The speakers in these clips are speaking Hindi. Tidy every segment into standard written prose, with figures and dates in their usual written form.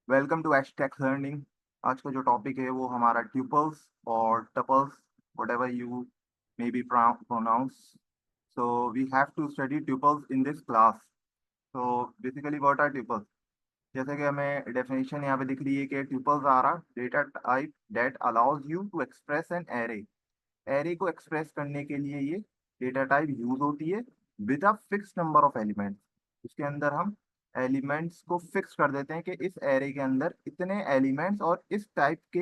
Welcome to hashtag learning. आज का जो टॉपिक है वो हमारा ट्यूपल्स और tuples, whatever you may be pronounce. So we have to study tuples in this class. So basically what are tuples? जैसे कि हमें डेफिनेशन यहाँ पे दिख रही है कि tuples are a data type that allows you to express an array. Array को एक्सप्रेस करने के लिए ये डेटा टाइप यूज होती है with a fix number of elements. उसके अंदर हम एलिमेंट्स को फिक्स कर देते हैं कि इस एरे के अंदर इतने एलिमेंट्स और इस टाइप के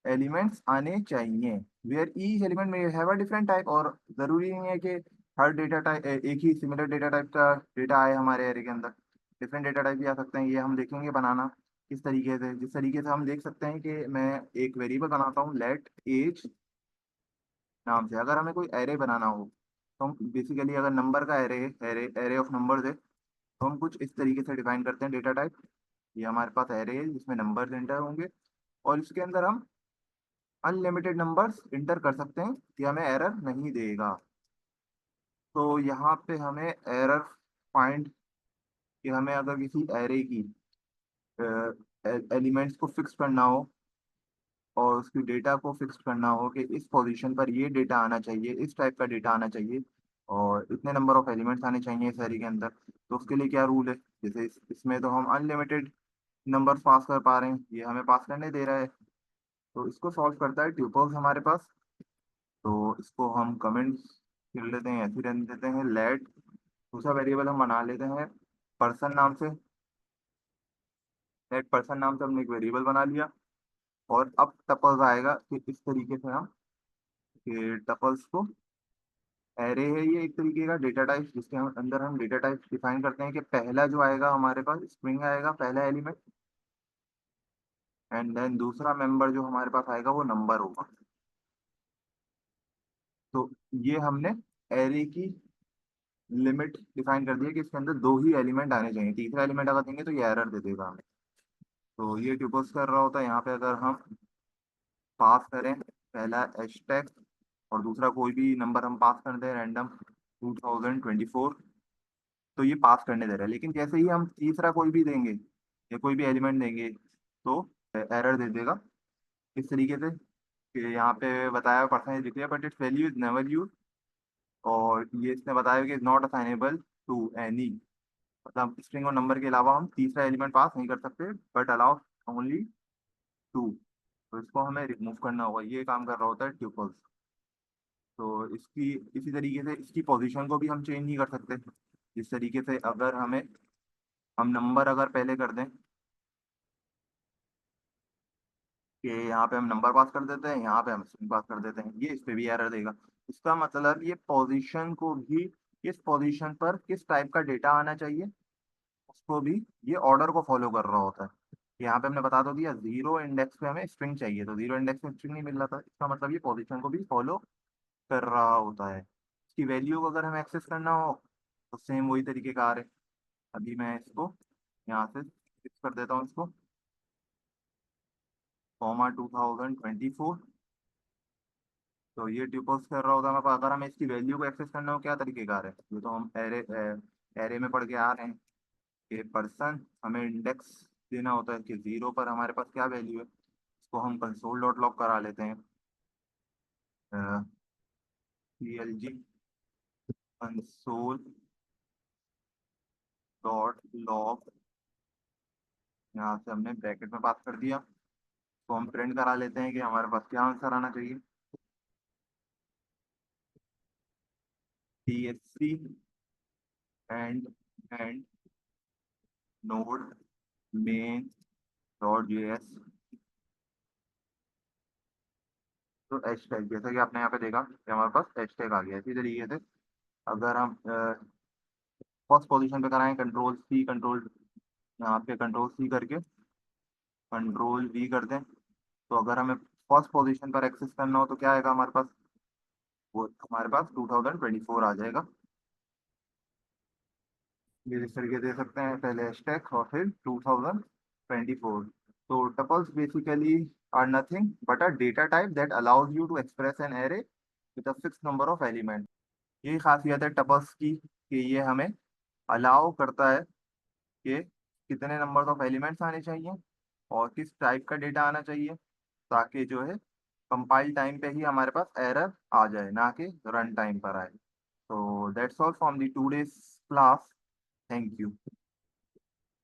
एलिमेंट्स आने चाहिए। वेयर ईच एलिमेंट में हैव अ डिफरेंट टाइप, और जरूरी नहीं है कि हर डेटा टाइप एक ही सिमिलर डेटा टाइप का डेटा आए हमारे एरे के अंदर। डिफरेंट डेटा टाइप भी आ सकते हैं। ये हम देखेंगे बनाना किस तरीके से। जिस तरीके से हम देख सकते हैं कि मैं एक वेरिएबल बनाता हूँ लेट एज नाम से। अगर हमें कोई एरे बनाना हो तो हम बेसिकली, अगर नंबर का array array array of numbers है तो हम कुछ इस तरीके से डिफाइन करते हैं डेटा टाइप। ये हमारे पास एरे है जिसमें नंबर्स एंटर होंगे और इसके अंदर हम अनलिमिटेड नंबर्स इंटर कर सकते हैं। ये हमें एरर नहीं देगा। तो यहाँ पे हमें एरर फाइंड, कि हमें अगर किसी एरे की एलिमेंट्स को फिक्स करना हो और उसकी डेटा को फिक्स करना हो कि इस पोजीशन पर ये डेटा आना चाहिए, इस टाइप का डेटा आना चाहिए और इतने नंबर ऑफ एलिमेंट्स आने चाहिए इस एरे के अंदर, तो उसके लिए क्या रूल है। जैसे इसमें तो हम अनलिमिटेड नंबर पास कर पा रहे हैं, ये हमें पास करने दे रहा है। तो इसको सॉल्व करता है ट्यूपल्स हमारे पास। तो इसको हम कमेंट कर लेते हैं, ऐसे रहने देते हैं। लेट दूसरा वेरिएबल हम बना लेते हैं पर्सन नाम से। लेट पर्सन नाम से हमने एक वेरिएबल बना लिया। और अब टपल्स आएगा कि इस तरीके से हम कि टपल्स को, एरे है ये एक तरीके का डेटा टाइप जिसके अंदर हम डेटा टाइप डिफाइन करते हैं कि पहला जो आएगा हमारे पास स्ट्रिंग आएगा, पहला एलिमेंट, एंड देन दूसरा मेंबर जो हमारे पास आएगा वो नंबर होगा। तो ये हमने एरे की लिमिट डिफाइन कर दी है कि इसके अंदर दो ही एलिमेंट आने चाहिए। तीसरा एलिमेंट अगर देंगे तो ये एरर दे देगा हमें। तो ये ट्यूपल्स कर रहा होता है। यहाँ पे अगर हम पास करें पहला हैशटैग और दूसरा कोई भी नंबर हम पास कर दें रैंडम 2024, तो ये पास करने दे रहा है। लेकिन जैसे ही हम तीसरा कोई भी देंगे या कोई भी एलिमेंट देंगे तो एरर दे देगा इस तरीके से कि यहाँ पे बताया परसेंटेज लिख लिया but it's value is never use. और ये इसने बताया कि नॉट असाइनेबल टू एनी, मतलब स्ट्रिंग और नंबर के अलावा हम तीसरा एलिमेंट पास नहीं कर सकते बट अलाउ ओनली टू। तो इसको हमें रिमूव करना होगा। ये काम कर रहा होता है ट्यूपल्स। तो इसकी इसी तरीके से इसकी पोजीशन को भी हम चेंज नहीं कर सकते। जिस तरीके से अगर हमें, हम नंबर अगर पहले कर दें कि यहाँ पे हम नंबर पास कर देते हैं, यहाँ पे हम स्ट्रिंग पास कर देते हैं, ये इस पे भी एरर देगा। इसका मतलब ये पोजीशन को भी, किस पोजीशन पर किस टाइप का डेटा आना चाहिए उसको भी ये ऑर्डर को फॉलो कर रहा होता है। यहाँ पे हमने बता तो दिया जीरो इंडेक्स पे हमें स्ट्रिंग चाहिए, तो जीरो इंडेक्स में स्ट्रिंग नहीं मिल रहा था, इसका मतलब ये पोजीशन को भी फॉलो कर रहा होता है। इसकी वैल्यू को अगर हमें एक्सेस करना हो तो सेम वही तरीके का आ रहे। अभी मैं इसको यहाँ से फिक्स कर देता हूँ इसको, कॉमा 2024। तो ये ट्यूपल्स कर रहा होता है हमारे पास। अगर हमें इसकी वैल्यू को एक्सेस करना हो क्या तरीके कार है, ये तो हम एरे एरे में पढ़ के आ रहे हैं कि पर्सन हमें इंडेक्स देना होता है कि जीरो पर हमारे पास क्या वैल्यू है। इसको हम कंसोल डॉट लॉग करा लेते हैं। PLG कंसोल डॉट लॉग, यहाँ से हमने ब्रैकेट में पास कर दिया। तो हम प्रिंट करा लेते हैं कि हमारे पास क्या आंसर आना चाहिए। TSC and node main dot JS। तो एच टैग, जैसा कि आपने यहाँ पे देखा कि हमारे पास एच टैग आ गया। इसी तरीके से अगर हम फर्स्ट पोजीशन पे कराएं कंट्रोल C, कंट्रोल यहाँ पे कंट्रोल C करके कंट्रोल V कर दें, तो अगर हमें फर्स्ट पोजीशन पर एक्सेस करना हो तो क्या आएगा हमारे पास, वो हमारे पास 2024 आ जाएगा। ये इस तरीके दे सकते हैं, पहले हैशटैग और फिर 2024। तो tuples basically are nothing but a data type that allows you to express an array with a fix number of element. यही खासियत है टपल्स की कि ये हमें अलाउ करता है कि कितने नंबर ऑफ एलिमेंट्स आने चाहिए और किस टाइप का डेटा आना चाहिए, ताकि जो है कंपाइल टाइम पे ही हमारे पास एरर आ जाए, ना कि रन टाइम पर आए। तो that's all from the two days class. Thank you.